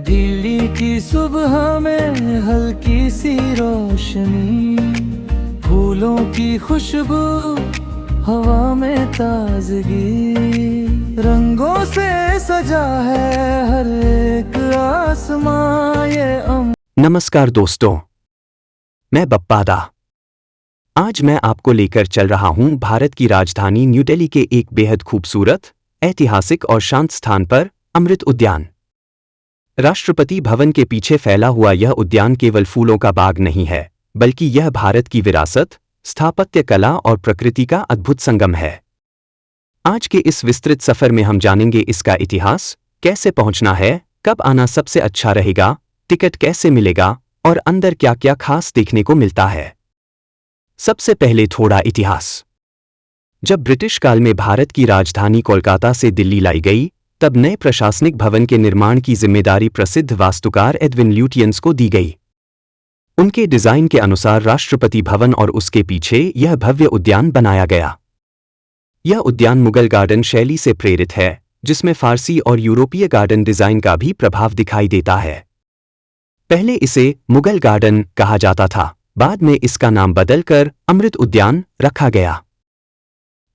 दिल्ली की सुबह में हल्की सी रोशनी, फूलों की खुशबू, हवा में ताजगी, रंगों से सजा है हर एक आसमां ये नमस्कार दोस्तों, मैं बप्पादा। आज मैं आपको लेकर चल रहा हूं भारत की राजधानी न्यू दिल्ली के एक बेहद खूबसूरत, ऐतिहासिक और शांत स्थान पर, अमृत उद्यान। राष्ट्रपति भवन के पीछे फैला हुआ यह उद्यान केवल फूलों का बाग नहीं है, बल्कि यह भारत की विरासत, स्थापत्य कला और प्रकृति का अद्भुत संगम है। आज के इस विस्तृत सफर में हम जानेंगे इसका इतिहास, कैसे पहुंचना है, कब आना सबसे अच्छा रहेगा, टिकट कैसे मिलेगा और अंदर क्या क्या खास देखने को मिलता है। सबसे पहले थोड़ा इतिहास। जब ब्रिटिश काल में भारत की राजधानी कोलकाता से दिल्ली लाई गई, तब नए प्रशासनिक भवन के निर्माण की जिम्मेदारी प्रसिद्ध वास्तुकार एडविन ल्यूटियंस को दी गई। उनके डिजाइन के अनुसार राष्ट्रपति भवन और उसके पीछे यह भव्य उद्यान बनाया गया। यह उद्यान मुगल गार्डन शैली से प्रेरित है, जिसमें फारसी और यूरोपीय गार्डन डिजाइन का भी प्रभाव दिखाई देता है। पहले इसे मुगल गार्डन कहा जाता था, बाद में इसका नाम बदलकर अमृत उद्यान रखा गया।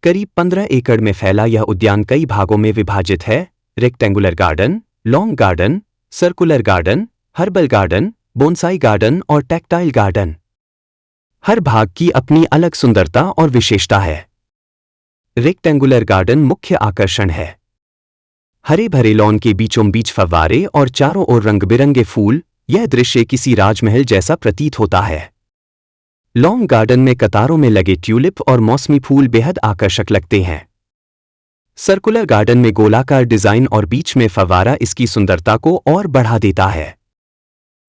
करीब 15 एकड़ में फैला यह उद्यान कई भागों में विभाजित है: rectangular garden, long garden, circular garden, herbal garden, bonsai garden और टैक्टाइल गार्डन। हर भाग की अपनी अलग सुंदरता और विशेषता है। रेक्टेंगुलर गार्डन मुख्य आकर्षण है। हरे भरे लॉन के बीचों बीच फव्वारे और चारों ओर रंग बिरंगे फूल, यह दृश्य किसी राजमहल जैसा प्रतीत होता है। लॉन्ग गार्डन में कतारों में लगे ट्यूलिप और मौसमी फूल बेहद आकर्षक लगते हैं। सर्कुलर गार्डन में गोलाकार डिजाइन और बीच में फव्वारा इसकी सुंदरता को और बढ़ा देता है।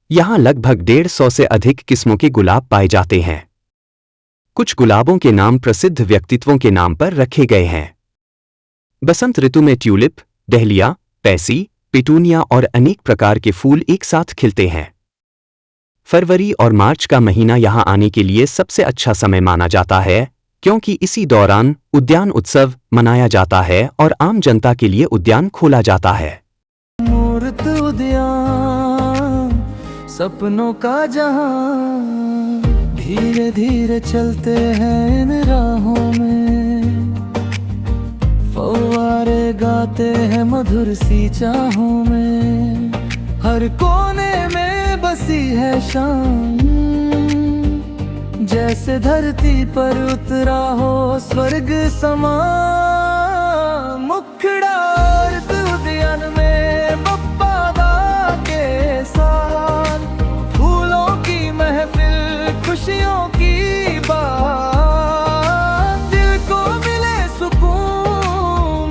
यहां लगभग 150 से अधिक किस्मों के गुलाब पाए जाते हैं। कुछ गुलाबों के नाम प्रसिद्ध व्यक्तित्वों के नाम पर रखे गए हैं। बसंत ऋतु में ट्यूलिप, डहलिया, पैसी, पिटूनिया और अनेक प्रकार के फूल एक साथ खिलते हैं। फरवरी और मार्च का महीना यहां आने के लिए सबसे अच्छा समय माना जाता है, क्योंकि इसी दौरान उद्यान उत्सव मनाया जाता है और आम जनता के लिए उद्यान खोला जाता है। मूर्त उद्यान, सपनों का जहां, धीरे धीरे चलते हैं इन राहों में, फव्वारे गाते हैं मधुर सी चाहों में, हर कोने में बसी है शाम, जैसे धरती पर उतरा हो स्वर्ग समा। मुखड़ा अमृत उद्यान में बप्पादा के साथ, फूलों की महफिल, खुशियों की बात, दिल को मिले सुकून,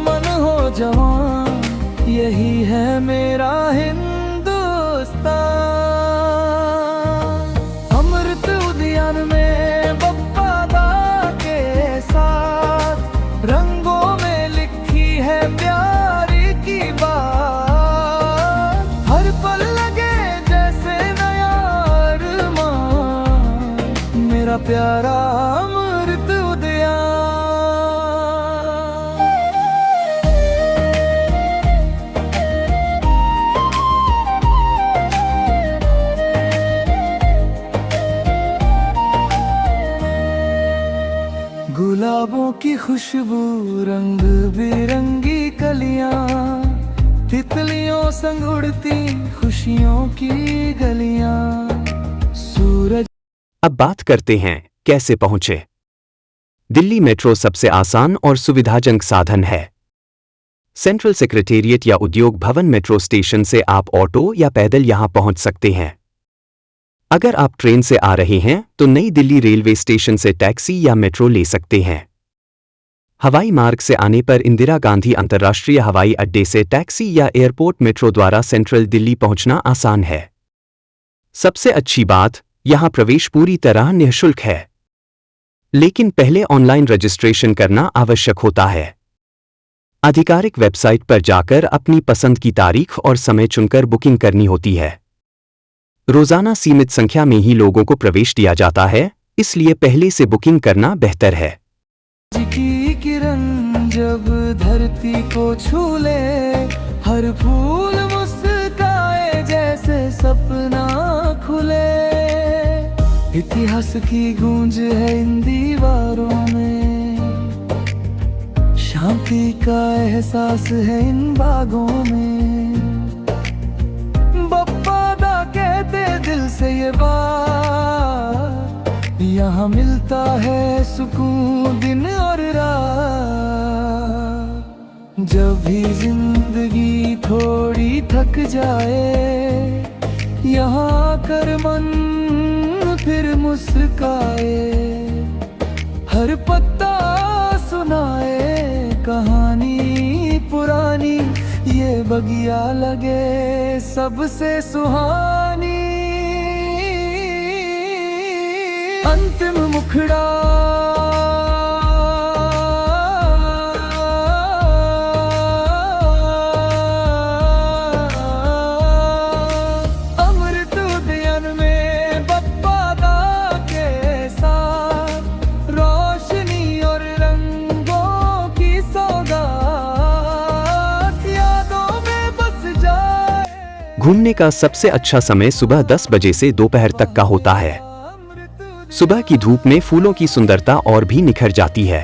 मन हो जवान, यही है मेरा हिंदुस्तान। अमृत उद्यान में बप्पादा के साथ, रंगों में लिखी है प्यार की बात, हर पल लगे जैसे नया अरमान, मेरा प्यारा अमृत उद्यान। गुलाबों की खुशबू, रंग बिरंगी कलियां, तितलियों संग उड़ती खुशियों की गलियां, सूरज। अब बात करते हैं कैसे पहुंचे। दिल्ली मेट्रो सबसे आसान और सुविधाजनक साधन है। सेंट्रल सेक्रेटेरिएट या उद्योग भवन मेट्रो स्टेशन से आप ऑटो या पैदल यहां पहुंच सकते हैं। अगर आप ट्रेन से आ रहे हैं तो नई दिल्ली रेलवे स्टेशन से टैक्सी या मेट्रो ले सकते हैं। हवाई मार्ग से आने पर इंदिरा गांधी अंतर्राष्ट्रीय हवाई अड्डे से टैक्सी या एयरपोर्ट मेट्रो द्वारा सेंट्रल दिल्ली पहुंचना आसान है। सबसे अच्छी बात, यहाँ प्रवेश पूरी तरह निःशुल्क है, लेकिन पहले ऑनलाइन रजिस्ट्रेशन करना आवश्यक होता है। आधिकारिक वेबसाइट पर जाकर अपनी पसंद की तारीख और समय चुनकर बुकिंग करनी होती है। रोजाना सीमित संख्या में ही लोगों को प्रवेश दिया जाता है, इसलिए पहले से बुकिंग करना बेहतर है। की किरण जब धरती को छू ले, हर फूल मुस्काए जैसे सपना खुले। इतिहास की गूंज है इन दीवारों में, शांति का एहसास है इन बागों में। बप्पा दा कहते दिल से ये बात, यहाँ मिलता है सुकून दिन और रात। जब भी जिंदगी थोड़ी थक जाए, यहाँ आकर मन फिर मुस्काए। हर पत्ता सुनाए कहानी पुरानी, ये बगिया लगे सबसे सुहानी। अंतिम मुखड़ा अमृत उद्यान में बप्पा दा के साथ, रोशनी और रंगों की सौगात यादों में बस जाए। घूमने का सबसे अच्छा समय सुबह 10 बजे से दोपहर तक का होता है। सुबह की धूप में फूलों की सुंदरता और भी निखर जाती है।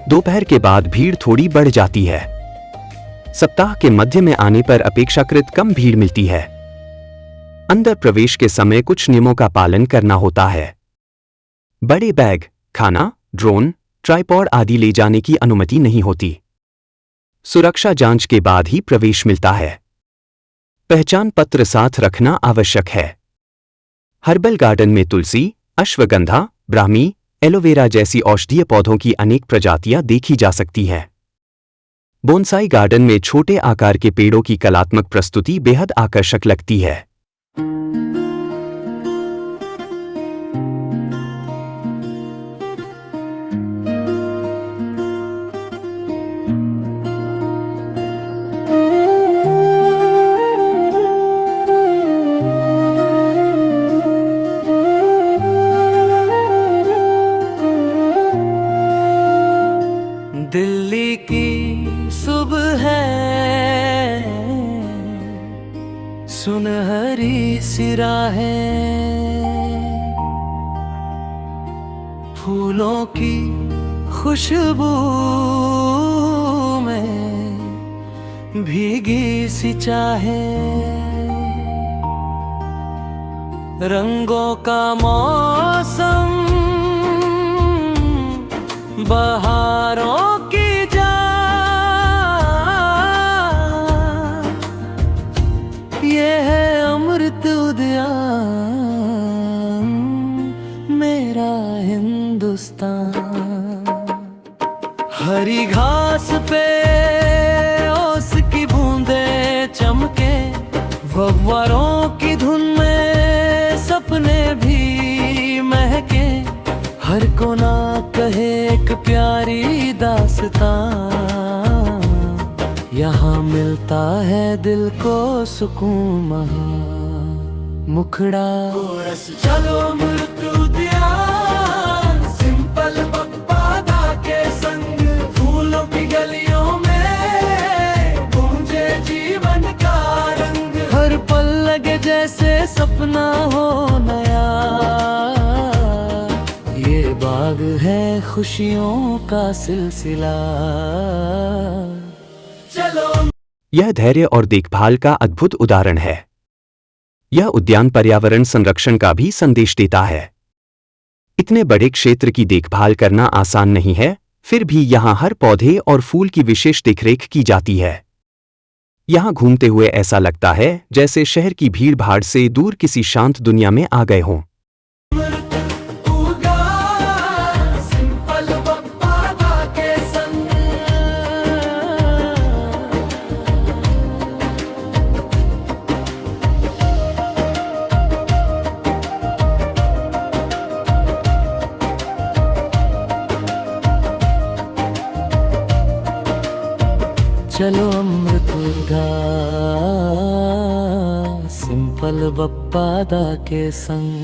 दोपहर के बाद भीड़ थोड़ी बढ़ जाती है। सप्ताह के मध्य में आने पर अपेक्षाकृत कम भीड़ मिलती है। अंदर प्रवेश के समय कुछ नियमों का पालन करना होता है। बड़े बैग, खाना, ड्रोन, ट्राइपॉड आदि ले जाने की अनुमति नहीं होती। सुरक्षा जांच के बाद ही प्रवेश मिलता है। पहचान पत्र साथ रखना आवश्यक है। हर्बल गार्डन में तुलसी, अश्वगंधा, ब्राह्मी, एलोवेरा जैसी औषधीय पौधों की अनेक प्रजातियां देखी जा सकती हैं। बोनसाई गार्डन में छोटे आकार के पेड़ों की कलात्मक प्रस्तुति बेहद आकर्षक लगती है। दिल्ली की सुबह है, सुनहरी सी राहें, फूलों की खुशबू में भीगी सी चाहें। रंगों का मौसम, बहारों की जान, ये है अमृत उद्यान मेरा हिंदुस्तान। हरी घास पे ओस की बूंदें चमके, फव्वारों की धुन में सपने भी महके। हर कोना कहे एक प्यारी दास्तां, यहाँ मिलता है दिल को सुकून महा। मुखड़ा चलो अमृत उद्यान, सिंपल बप्पा दा के संग, फूलों की गलियों में गूंजे जीवन का रंग। हर पल लगे जैसे सपना हो नया, ये बाग है खुशियों का सिलसिला। चलो यह धैर्य और देखभाल का अद्भुत उदाहरण है। यह उद्यान पर्यावरण संरक्षण का भी संदेश देता है। इतने बड़े क्षेत्र की देखभाल करना आसान नहीं है, फिर भी यहाँ हर पौधे और फूल की विशेष देखरेख की जाती है। यहाँ घूमते हुए ऐसा लगता है जैसे शहर की भीड़-भाड़ से दूर किसी शांत दुनिया में आ गए हों। चलो अमृत गा सिंपल बप्पा दा के संग।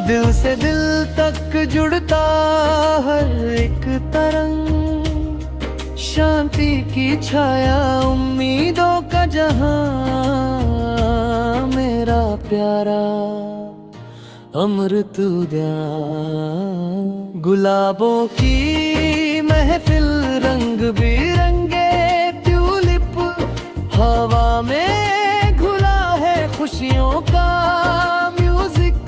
दिल से दिल तक जुड़ता हर एक तरंग, शांति की छाया उम्मीदों का जहां, मेरा प्यारा अमृत उद्यान। गुलाबों की महफिल, रंग बिरंगे ट्यूलिप, हवा में घुला है खुशियों का म्यूजिक।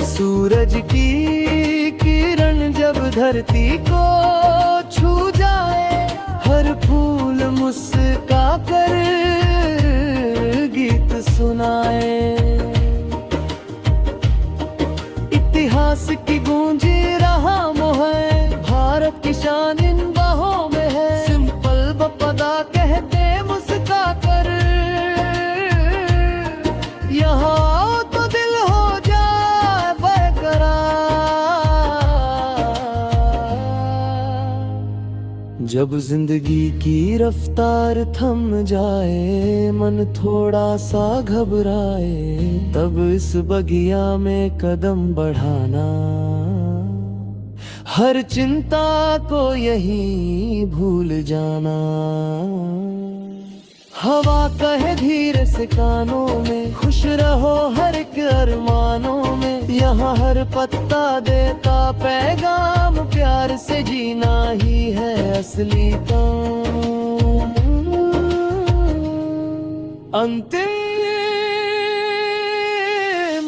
सूरज की किरण जब धरती को छू जाए, हर फूल मुस्का कर गीत सुनाए। इतिहास की गूंज रहा है, भारत की शान इन बाहों में है। सिंपल बप्पा कहते मुस्का कर, यहाँ तो दिल हो जाए बरकरार। जब जिंदगी की रफ्तार थम जाए, मन थोड़ा सा घबराए, तब इस बगिया में कदम बढ़ाना। हर चिंता को यही भूल जाना। हवा कहे धीरे से कानों में, खुश रहो हर एक अरमानों में। यहाँ हर पत्ता देता पैगाम, प्यार से जीना ही है असली काम। अंतिम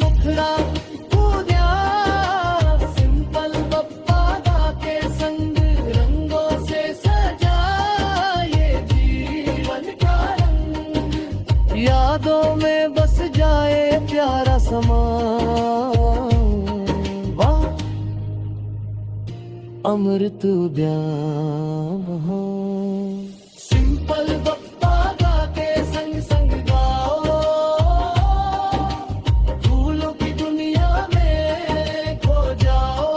मुखड़ा उद्यान, सिंपल बप्पा दा के संग, रंगों से सजा ये जीवन का रंग। यादों में बस जाए प्यारा समा, वाह अमृत उद्यान। सिंपल बप्पा दा के संग संग गाओ, फूलों की दुनिया में खो जाओ।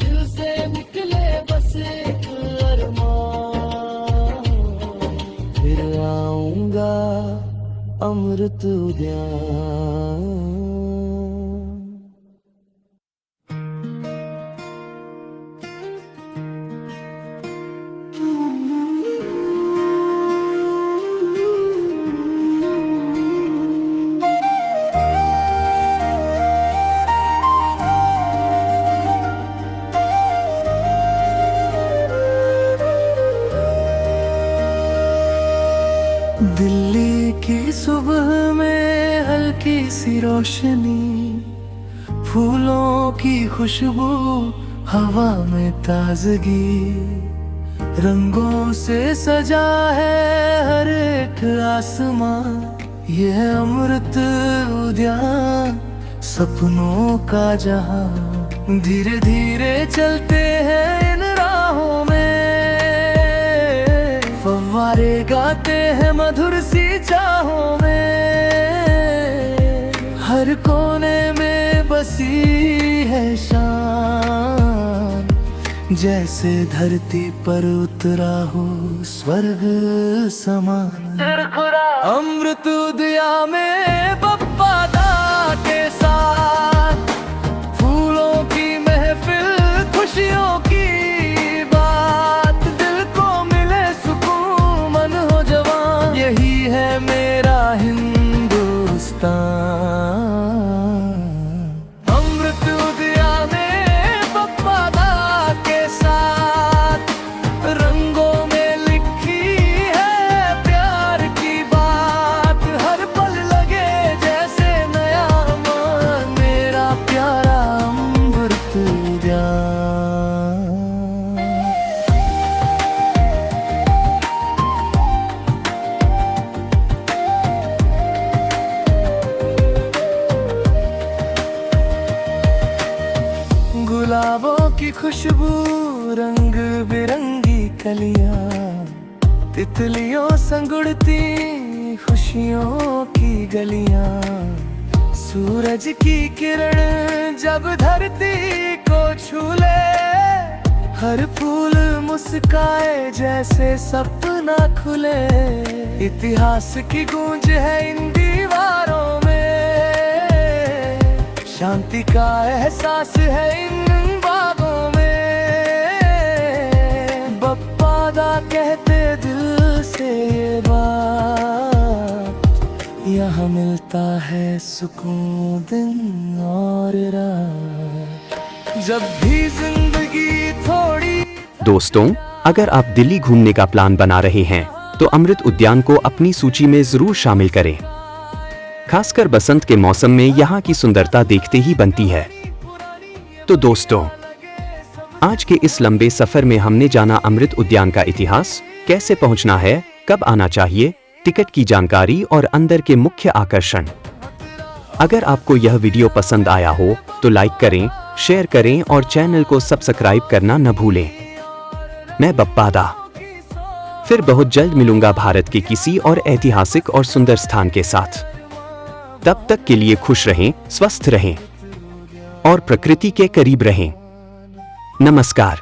दिल से निकले बस एक अरमान, फिर आऊंगा अमृत उद्यान। दिल्ली की सुबह में हल्की सी रोशनी, फूलों की खुशबू, हवा में ताजगी। रंगों से सजा है हर एक आसमां, यह अमृत उद्यान सपनों का जहां। धीरे धीरे चलते हैं इन राहों में, फव्वारे गाते हैं मधुर सी चाहों में। हर कोने में बसी है शान, जैसे धरती पर उतरा हो स्वर्ग समान। अमृत उद्यान में बप्पा दा के साथ, फूलों की महफिल, खुशियों की बात। दिल को मिले सुकून, मन हो जवान, यही है मेरा हिंदुस्तान। अमृत उद्यान में बप्पा दा के साथ, रंगों में लिखी है प्यार की बात। हर पल लगे जैसे नया मान, मेरा प्यारा अमृत उद्यान। गुलाबों की खुशबू, रंग बिरंगी कलियां, तितलियों संग उड़ती खुशियों की गलियां, सूरज की किरण जब धरती को छू ले, हर फूल मुस्काए जैसे सपना खुले। इतिहास की गूंज है इन दीवारों में, शांति का एहसास है इन बागों में। बप्पा दा कहते दिल से ये बात, यहाँ मिलता है सुकून दिन और रात, जब भी जिंदगी थोड़ी। दोस्तों, अगर आप दिल्ली घूमने का प्लान बना रहे हैं तो अमृत उद्यान को अपनी सूची में जरूर शामिल करें। खासकर बसंत के मौसम में यहाँ की सुंदरता देखते ही बनती है। तो दोस्तों, आज के इस लंबे सफर में हमने जाना अमृत उद्यान का इतिहास, कैसे पहुंचना है, कब आना चाहिए, टिकट की जानकारी और अंदर के मुख्य आकर्षण। अगर आपको यह वीडियो पसंद आया हो तो लाइक करें, शेयर करें और चैनल को सब्सक्राइब करना न भूलें। मैं बप्पा दा फिर बहुत जल्द मिलूंगा भारत के किसी और ऐतिहासिक और सुंदर स्थान के साथ। तब तक के लिए खुश रहें, स्वस्थ रहें और प्रकृति के करीब रहें। नमस्कार।